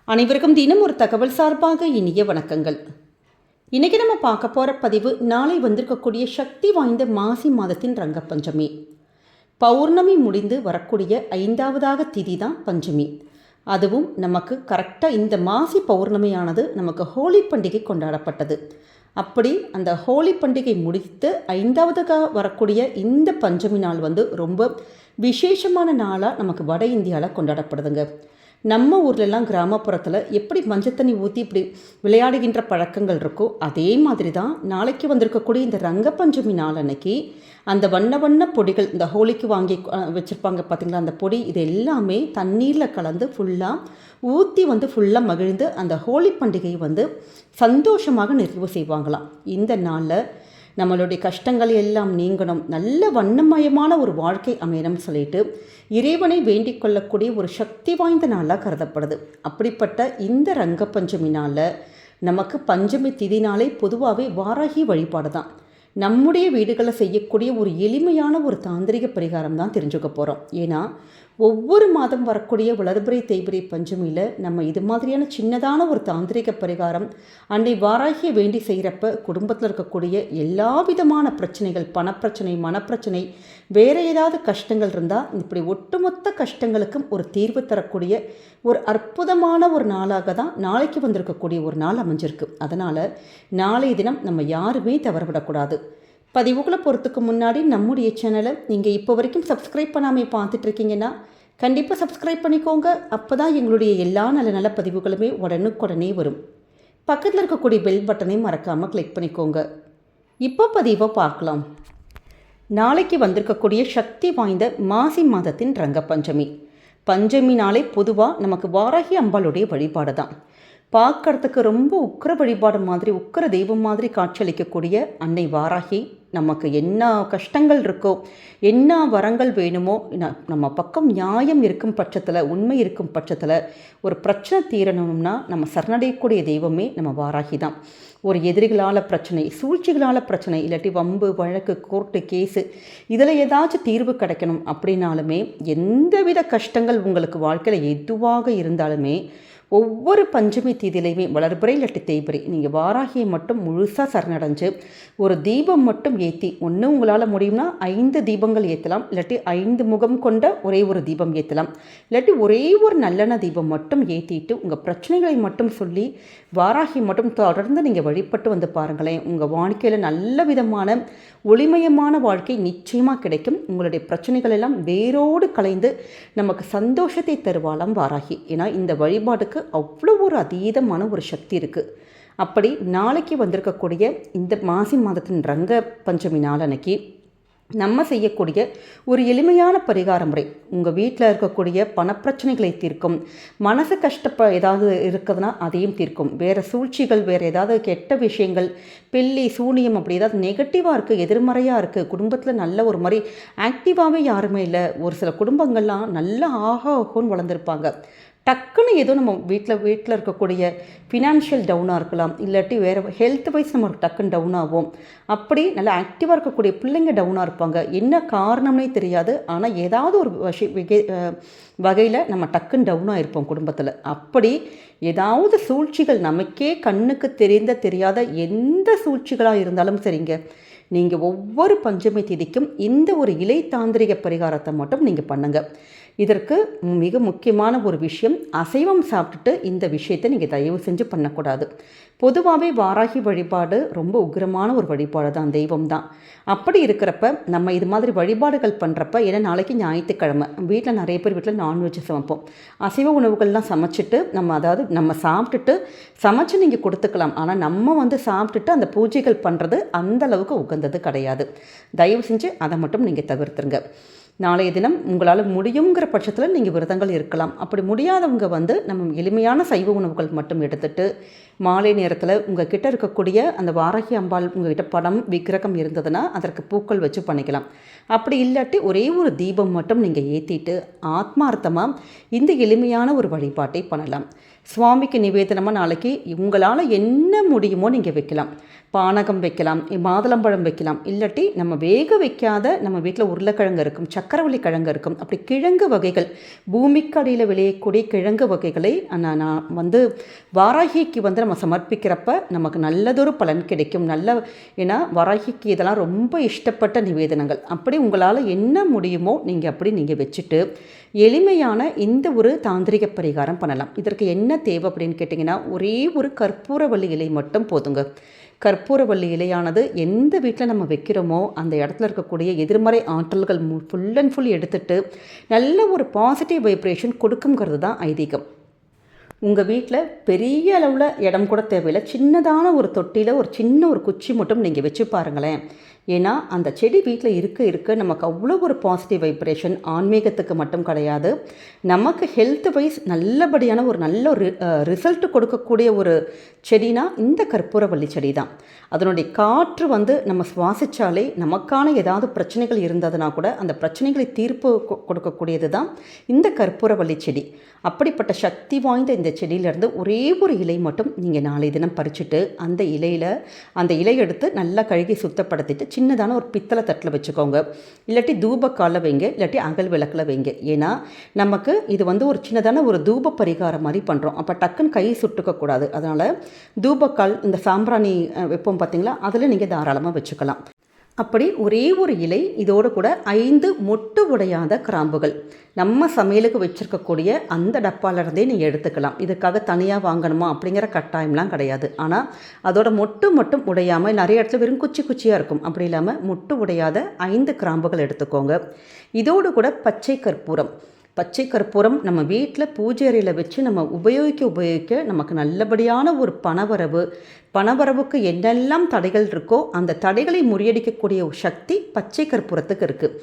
அனைவருக்கும் தினம் ஒரு தகவல் சார்பாக இனிய வணக்கங்கள். இன்றைக்கி நம்ம பார்க்க போகிற பதிவு நாளை வந்திருக்கக்கூடிய சக்தி வாய்ந்த மாசி மாதத்தின் ரங்கப்பஞ்சமி. பௌர்ணமி முடிந்து வரக்கூடிய 5வது திதி தான் பஞ்சமி. அதுவும் நமக்கு கரெக்டாக இந்த மாசி பௌர்ணமியானது நமக்கு ஹோலி பண்டிகை கொண்டாடப்பட்டது. அப்படி அந்த ஹோலி பண்டிகை முடித்து 5வதாக வரக்கூடிய இந்த பஞ்சமி நாள் ரொம்ப விசேஷமான நாளாக நமக்கு வட இந்தியாவில் கொண்டாடப்படுதுங்க. நம்ம ஊர்லெலாம் கிராமப்புறத்தில் எப்படி மஞ்சள் தண்ணி ஊற்றி இப்படி விளையாடுகின்ற பழக்கங்கள் இருக்கோ அதே மாதிரி தான் நாளைக்கு வந்திருக்கக்கூடிய இந்த ரங்கப்பஞ்சமி நாள் அன்னைக்கு அந்த வண்ண வண்ண பொடிகள் இந்த ஹோலிக்கு வாங்கி வச்சுருப்பாங்க பார்த்திங்களா, அந்த பொடி இது எல்லாமே தண்ணீரில் கலந்து ஃபுல்லாக ஊற்றி ஃபுல்லாக மகிழ்ந்து அந்த ஹோலி பண்டிகையை சந்தோஷமாக நிறைவு செய்வாங்களாம். இந்த நாளில் நம்மளுடைய கஷ்டங்கள் எல்லாம் நீங்கணும், நல்ல வண்ணமயமான ஒரு வாழ்க்கை அமையணும்னு சொல்லிட்டு இறைவனை வேண்டிக் கொள்ளக்கூடிய ஒரு சக்தி வாய்ந்த நாளாக கருதப்படுது. அப்படிப்பட்ட இந்த ரங்கப்பஞ்சமி நாளில் நமக்கு பஞ்சமி திதி நாளை பொதுவாகவே வாராகி வழிபாடு தான். நம்முடைய வீடுகளில் செய்யக்கூடிய ஒரு எளிமையான ஒரு தாந்திரிக பரிகாரம் தான் தெரிஞ்சுக்க போகிறோம். ஏன்னா ஒவ்வொரு மாதம் வரக்கூடிய வளர்பிறை தேய்பிறை பஞ்சமியில் நம்ம இது மாதிரியான சின்னதான ஒரு தாந்திரிக பரிகாரம் அன்னை வாராகியை வேண்டி செய்கிறப்ப குடும்பத்தில் இருக்கக்கூடிய எல்லா விதமான பிரச்சனைகள், பணப்பிரச்சனை, மனப்பிரச்சனை, வேறு ஏதாவது கஷ்டங்கள் இருந்தால் இப்படி ஒட்டுமொத்த கஷ்டங்களுக்கும் ஒரு தீர்வு தரக்கூடிய ஒரு அற்புதமான ஒரு நாளாக தான் நாளைக்கு வந்திருக்கக்கூடிய ஒரு நாள் அமைஞ்சிருக்கு. அதனால் நாளைய தினம் நம்ம யாருமே தவறவிடக்கூடாது. பதிவுகளை பொறுத்துக்கு முன்னாடி நம்முடைய சேனலை நீங்கள் இப்போ வரைக்கும் சப்ஸ்கிரைப் பண்ணாமல் பார்த்துட்ருக்கீங்கன்னா கண்டிப்பாக சப்ஸ்கிரைப் பண்ணிக்கோங்க. அப்போ தான் எங்களுடைய எல்லா நல்ல நல்ல பதிவுகளுமே உடனுக்குடனே வரும். பக்கத்தில் இருக்கக்கூடிய பெல் பட்டனை மறக்காமல் கிளிக் பண்ணிக்கோங்க. இப்போ பதிவை பார்க்கலாம். நாளைக்கு வந்திருக்கக்கூடிய சக்தி வாய்ந்த மாசி மாதத்தின் ரங்கப்பஞ்சமி. பஞ்சமி நாளை பொதுவாக நமக்கு வாராகி அம்பாளுடைய வழிபாடு தான். பார்க்கறதுக்கு ரொம்ப உக்கிர வழிபாடு மாதிரி, உக்கிர தெய்வம் மாதிரி காட்சியளிக்கக்கூடிய அன்னை வாராகி நமக்கு என்ன கஷ்டங்கள் இருக்கோ, என்ன வரங்கள் வேணுமோ, நம்ம பக்கம் நியாயம் இருக்கும் பட்சத்தில், உண்மை இருக்கும் பட்சத்தில் ஒரு பிரச்சனை தீரணும்னா நம்ம சரணடையக்கூடிய தெய்வமே நம்ம வாராகி தான். ஒரு எதிரிகளால் பிரச்சனை, சூழ்ச்சிகளால் பிரச்சனை, இல்லாட்டி வம்பு வழக்கு, கோர்ட்டு கேஸு, இதில் ஏதாச்சும் தீர்வு கிடைக்கணும் அப்படின்னாலுமே, எந்தவித கஷ்டங்கள் உங்களுக்கு வாழ்க்கையில் எதுவாக இருந்தாலுமே ஒவ்வொரு பஞ்சமி தீதிலையுமே வளர்பிறை இல்லாட்டி தேய்பிறை நீங்கள் வாராகியை மட்டும் முழுசாக சரணடைஞ்சு ஒரு தீபம் மட்டும் ஏற்றி, ஒன்று உங்களால் முடியும்னா 5 தீபங்கள் ஏற்றலாம், இல்லாட்டி 5 முகம் கொண்ட ஒரே ஒரு தீபம் ஏற்றலாம், இல்லாட்டி ஒரே ஒரு நல்லெண்ணெய் தீபம் மட்டும் ஏற்றிட்டு உங்கள் பிரச்சனைகளை மட்டும் சொல்லி வாராகி மட்டும் தொடர்ந்து நீங்கள் வழிபட்டு பாருங்களேன். உங்கள் வாழ்க்கையில் நல்ல விதமான ஒளிமயமான வாழ்க்கை நிச்சயமாக கிடைக்கும். உங்களுடைய பிரச்சனைகள் எல்லாம் வேரோடு கலைந்து நமக்கு சந்தோஷத்தை தருவாளாம் வாராகி. ஏன்னா இந்த வழிபாடுக்கு அவ்வளோ ஒரு அதீதமான ஒரு சக்தி இருக்குது. அப்படி நாளைக்கு வந்திருக்கக்கூடிய இந்த மாசி மாதத்தின் ரங்க பஞ்சமி நாள் அன்னைக்கு நம்ம செய்யக்கூடிய ஒரு எளிமையான பரிகார முறை உங்கள் வீட்டில் இருக்கக்கூடிய பணப்பிரச்சனைகளை தீர்க்கும், மனசு ஏதாவது இருக்குதுன்னா அதையும் தீர்க்கும், வேறு சூழ்ச்சிகள், வேறு ஏதாவது கெட்ட விஷயங்கள், பில்லி சூனியம் அப்படி ஏதாவது நெகட்டிவாக இருக்குது, எதிர்மறையாக இருக்குது, குடும்பத்தில் நல்ல ஒரு மாதிரி ஆக்டிவாகவே யாருமே இல்லை, ஒரு சில குடும்பங்கள்லாம் நல்லா ஆகோன்னு வளர்ந்துருப்பாங்க, டக்குன்னு ஏதோ நம்ம வீட்டில் இருக்கக்கூடிய ஃபினான்ஷியல் டவுனாக இருக்கலாம், இல்லாட்டி வேறு ஹெல்த் வைஸ் நம்ம டக்குன்னு டவுன் ஆகும், அப்படி நல்லா ஆக்டிவாக இருக்கக்கூடிய பிள்ளைங்க டவுனாக இருப்பாங்க, என்ன காரணம்னே தெரியாது, ஆனால் ஏதாவது ஒரு வகையில் நம்ம டக்குன்னு டவுனாக இருப்போம் குடும்பத்தில். அப்படி ஏதாவது சூழ்ச்சிகள் நமக்கே கண்ணுக்கு தெரியாத எந்த சூழ்ச்சிகளாக இருந்தாலும் சரிங்க, நீங்கள் ஒவ்வொரு பஞ்சமி திதிக்கும் இந்த ஒரு இலை தாந்திரிக பரிகாரத்தை மட்டும் நீங்கள் பண்ணுங்கள். இதற்கு மிக முக்கியமான ஒரு விஷயம், அசைவம் சாப்பிட்டுட்டு இந்த விஷயத்தை நீங்கள் தயவு செஞ்சு பண்ணக்கூடாது. பொதுவாகவே வாராகி வழிபாடு ரொம்ப உக்கிரமான ஒரு வழிபாடு தான், தெய்வம் தான். அப்படி இருக்கிறப்ப நம்ம இது மாதிரி வழிபாடுகள் பண்ணுறப்ப, ஏன்னா நாளைக்கு ஞாயிற்றுக்கிழமை வீட்டில் நிறைய பேர் வீட்டில் நான்வெஜ் சமைப்போம், அசைவ உணவுகள்லாம் சமைச்சிட்டு நம்ம சாப்பிட்டுட்டு சமைச்சு நீங்கள் கொடுத்துக்கலாம். ஆனால் நம்ம சாப்பிட்டுட்டு அந்த பூஜைகள் பண்ணுறது அந்தளவுக்கு உகந்தது கிடையாது. தயவு செஞ்சு அதை மட்டும் நீங்கள் தவிர்த்துருங்க. நாளைய தினம் உங்களால் முடியுங்கிற பட்சத்தில் நீங்கள் விரதங்கள் இருக்கலாம். அப்படி முடியாதவங்க நம்ம எளிமையான சைவ உணவுகள் மட்டும் எடுத்துகிட்டு மாலை நேரத்தில் உங்கள் கிட்ட இருக்கக்கூடிய அந்த வாராகி அம்பாள் உங்கள்கிட்ட படம் விக்கிரகம் இருந்ததுன்னா அதற்கு பூக்கள் வச்சு பண்ணிக்கலாம். அப்படி இல்லாட்டி ஒரே ஒரு தீபம் மட்டும் நீங்கள் ஏற்றிட்டு ஆத்மார்த்தமாக இந்த எளிமையான ஒரு வழிபாட்டை பண்ணலாம். சுவாமிக்கு நிவேதனமாக நாளைக்கு உங்களால் என்ன முடியுமோ நீங்கள் வைக்கலாம். பானகம் வைக்கலாம், மாதுளம்பழம் வைக்கலாம், இல்லாட்டி நம்ம வேக வைக்காத நம்ம வீட்டில் உருளைக்கிழங்கு இருக்கும், சக்கரவள்ளி கிழங்கு இருக்கும், அப்படி கிழங்கு வகைகள் பூமிக்கு அடியில் விளையக்கூடிய கிழங்கு வகைகளை நான் வாராகிக்கு நம்ம சமர்ப்பிக்கிறப்ப நமக்கு நல்லதொரு பலன் கிடைக்கும். ஏன்னா வாராகிக்கு இதெல்லாம் ரொம்ப இஷ்டப்பட்ட நிவேதனங்கள். அப்படி உங்களால் என்ன முடியுமோ நீங்கள் வச்சுட்டு எளிமையான இந்த ஒரு தாந்திரிக பரிகாரம் பண்ணலாம். இதற்கு என்ன தேவை அப்படின்னு கேட்டிங்கன்னா, ஒரே ஒரு கற்பூரவள்ளி இலை மட்டும் போதுங்க. கற்பூரவள்ளி இலையானது எந்த வீட்டில் நம்ம வைக்கிறோமோ அந்த இடத்துல இருக்கக்கூடிய எதிர்மறை ஆற்றல்கள் ஃபுல் அண்ட் ஃபுல் எடுத்துட்டு நல்ல ஒரு பாசிட்டிவ் வைப்ரேஷன் கொடுக்குங்கிறது தான் ஐதீகம். உங்கள் வீட்டில் பெரிய அளவில் இடம் கூட தேவையில்லை, சின்னதான ஒரு தொட்டியில் ஒரு சின்ன ஒரு குச்சி மட்டும் நீங்கள் வச்சு பாருங்களேன். ஏன்னா அந்த செடி வீட்டில் இருக்க நமக்கு அவ்வளோ ஒரு பாசிட்டிவ் வைப்ரேஷன். ஆன்மீகத்துக்கு மட்டும் கிடையாது, நமக்கு ஹெல்த் வைஸ் நல்லபடியான ஒரு நல்ல ஒரு ரிசல்ட் கொடுக்கக்கூடிய ஒரு செடினா இந்த கற்பூரவள்ளி செடி தான். அதனுடைய காற்று நம்ம சுவாசித்தாலே நமக்கான ஏதாவது பிரச்சனைகள் இருந்ததுன்னா கூட அந்த பிரச்சனைகளை தீர்ப்பு கொடுக்கக்கூடியது தான் இந்த கற்பூரவள்ளி செடி. அப்படிப்பட்ட சக்தி வாய்ந்த இந்த செடியிலேருந்து ஒரே ஒரு இலை மட்டும் நீங்கள் நாளை தினம் பறிச்சுட்டு அந்த இலை எடுத்து நல்லா கழுகி சுத்தப்படுத்திட்டு சின்னதான ஒரு பித்தளை தட்டில் வச்சுக்கோங்க. இல்லாட்டி தூபக்காலில் வைங்க, இல்லாட்டி அகல் விளக்கில் வைங்க. ஏன்னா நமக்கு இது ஒரு சின்னதான ஒரு தூப பரிகாரம் மாதிரி பண்ணுறோம். அப்போ டக்குன்னு கை சுட்டுக்கக்கூடாது. அதனால் தூபக்கால் இந்த சாம்பிராணி வைப்போம் பார்த்தீங்களா, அதில் நீங்கள் தாராளமாக வச்சுக்கலாம். அப்படி ஒரே ஒரு இலை, இதோடு கூட 5 மொட்டு உடையாத கிராம்புகள் நம்ம சமையலுக்கு வச்சுருக்கக்கூடிய அந்த டப்பாலிருந்தே நீங்கள் எடுத்துக்கலாம். இதுக்காக தனியாக வாங்கணுமா அப்படிங்கிற கட்டாயம்லாம் கிடையாது. ஆனால் அதோட மொட்டு மட்டும் உடையாமல், நிறைய இடத்துல வெறும் குச்சியாக இருக்கும், அப்படி இல்லாமல் மொட்டு உடையாத 5 கிராம்புகள் எடுத்துக்கோங்க. இதோடு கூட பச்சை கற்பூரம் நம்ம வீட்டில் பூஜை அறையில் வச்சு நம்ம உபயோகிக்க நமக்கு நல்லபடியான ஒரு பணவரவுக்கு என்னெல்லாம் தடைகள் இருக்கோ அந்த தடைகளை முறியடிக்கக்கூடிய ஒரு சக்தி பச்சை கற்பூரத்துக்கு இருக்குது.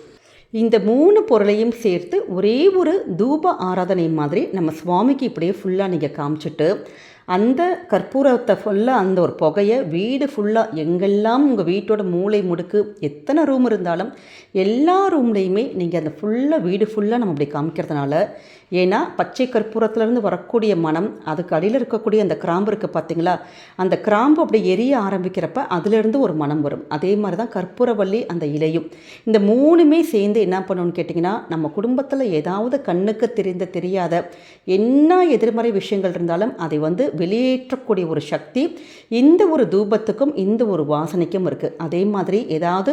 இந்த 3 பொருளையும் சேர்த்து ஒரே ஒரு தூப ஆராதனை மாதிரி நம்ம சுவாமிக்கு இப்படியே ஃபுல்லாக நீங்கள் காமிச்சிட்டு அந்த கற்பூரத்தை ஃபுல்லாக அந்த ஒரு புகையை வீடு ஃபுல்லாக எங்கெல்லாம் உங்கள் வீட்டோட மூளை முடுக்கு எத்தனை ரூம் இருந்தாலும் எல்லா ரூம்லேயுமே நீங்கள் அந்த வீடு ஃபுல்லாக நம்ம அப்படி காமிக்கிறதுனால, ஏன்னா பச்சை கற்பூரத்துலேருந்து வரக்கூடிய மனம், அதுக்கு அடியில் இருக்கக்கூடிய அந்த கிராம்பு இருக்குது பார்த்தீங்களா, அந்த கிராம்பு அப்படி எரிய ஆரம்பிக்கிறப்ப அதுலேருந்து ஒரு மனம் வரும். அதே மாதிரி தான் கற்பூரவள்ளி அந்த இலையும். இந்த 3மே சேர்ந்து என்ன பண்ணணும்னு கேட்டிங்கன்னா, நம்ம குடும்பத்தில் ஏதாவது கண்ணுக்கு தெரியாத என்ன எதிர்மறை விஷயங்கள் இருந்தாலும் அதை வெளியேற்றக்கூடிய ஒரு சக்தி இந்த ஒரு தூபத்துக்கும் இந்த ஒரு வாசனைக்கும் இருக்குது. அதே மாதிரி ஏதாவது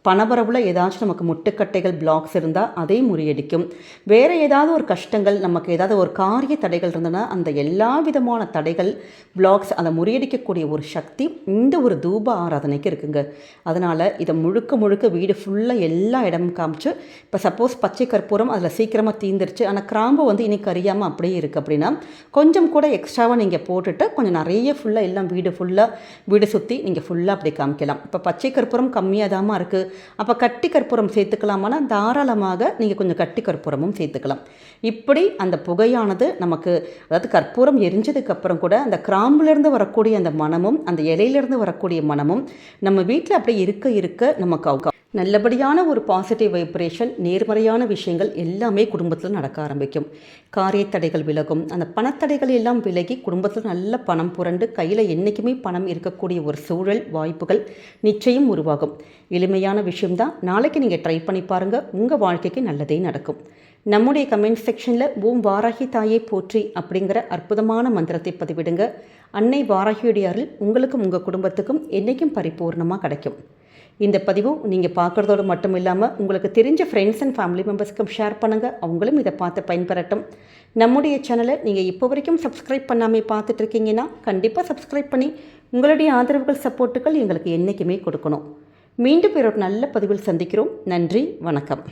பணவரவில் ஏதாச்சும் நமக்கு முட்டுக்கட்டைகள் பிளாக்ஸ் இருந்தால் அதை முறியடிக்கும். வேறு ஏதாவது ஒரு கஷ்டங்கள், நமக்கு ஏதாவது ஒரு காரிய தடைகள் இருந்ததுன்னா அந்த எல்லா விதமான தடைகள் பிளாக்ஸ் அதை முறியடிக்கக்கூடிய ஒரு சக்தி இந்த ஒரு தூப ஆராதனைக்கு இருக்குங்க. அதனால் இதை முழுக்க வீடு ஃபுல்லாக எல்லா இடமும் காமிச்சு, இப்போ சப்போஸ் பச்சை கற்பூரம் அதில் சீக்கிரமாக தீந்துருச்சு, ஆனால் கிராம்பு இன்னைக்கு அறியாமல் அப்படியே இருக்குது அப்படின்னா கொஞ்சம் கூட எக்ஸ்ட்ராவாக நீங்கள் போட்டுட்டு கொஞ்சம் நிறைய ஃபுல்லாக எல்லாம் வீடு சுற்றி நீங்கள் ஃபுல்லாக அப்படி காமிக்கலாம். இப்போ பச்சை கற்பூரம் கம்மியாக தாமா இருக்குது, அப்போ கட்டி கற்பூரம் சேர்த்துக்கலாமான்னா தாராளமாக நீங்கள் கொஞ்சம் கட்டி கற்பூரமும் சேர்த்துக்கலாம். இப்படி அந்த புகையானது நமக்கு, அதாவது கற்பூரம் எரிஞ்சதுக்கப்புறம் கூட அந்த கிராம்புலேருந்து வரக்கூடிய அந்த மனமும் அந்த இலையிலேருந்து வரக்கூடிய மனமும் நம்ம வீட்டில் அப்படியே இருக்க நமக்கு நல்லபடியான ஒரு பாசிட்டிவ் வைப்ரேஷன், நேர்மறையான விஷயங்கள் எல்லாமே குடும்பத்தில் நடக்க ஆரம்பிக்கும். காரியத்தடைகள் விலகும், அந்த பணத்தடைகள் எல்லாம் விலகி குடும்பத்தில் நல்ல பணம் புரண்டு கையில் என்றைக்குமே பணம் இருக்கக்கூடிய ஒரு சூழல் வாய்ப்புகள் நிச்சயம் உருவாகும். எளிமையான விஷயம்தான். நாளைக்கு நீங்கள் ட்ரை பண்ணி பாருங்கள், உங்கள் வாழ்க்கைக்கு நல்லதே நடக்கும். நம்முடைய கமெண்ட் செக்ஷனில் ஓம் வாராகி தாயை போற்றி அப்படிங்கிற அற்புதமான மந்திரத்தை பதிவிடுங்க. அன்னை வாராகியுடைய அருள் உங்களுக்கும் உங்கள் குடும்பத்துக்கும் என்றைக்கும் பரிபூர்ணமாக கிடைக்கும். இந்த பதிவு நீங்கள் பார்க்குறதோடு மட்டும் இல்லாமல் உங்களுக்கு தெரிஞ்ச ஃப்ரெண்ட்ஸ் அண்ட் ஃபேமிலி மெம்பர்ஸ்க்கும் ஷேர் பண்ணுங்கள், அவங்களும் இதை பார்த்து பயன்பெறட்டும். நம்முடைய சேனலை நீங்கள் இப்போ வரைக்கும் சப்ஸ்கிரைப் பண்ணாமல் பார்த்துட்ருக்கீங்கன்னா கண்டிப்பாக சப்ஸ்கிரைப் பண்ணி உங்களுடைய ஆதரவுகள் சப்போர்ட்டுகள் எங்களுக்கு என்றைக்குமே கொடுக்கணும். மீண்டும் ஒரு நல்ல பதிவில் சந்திக்கிறோம். நன்றி, வணக்கம்.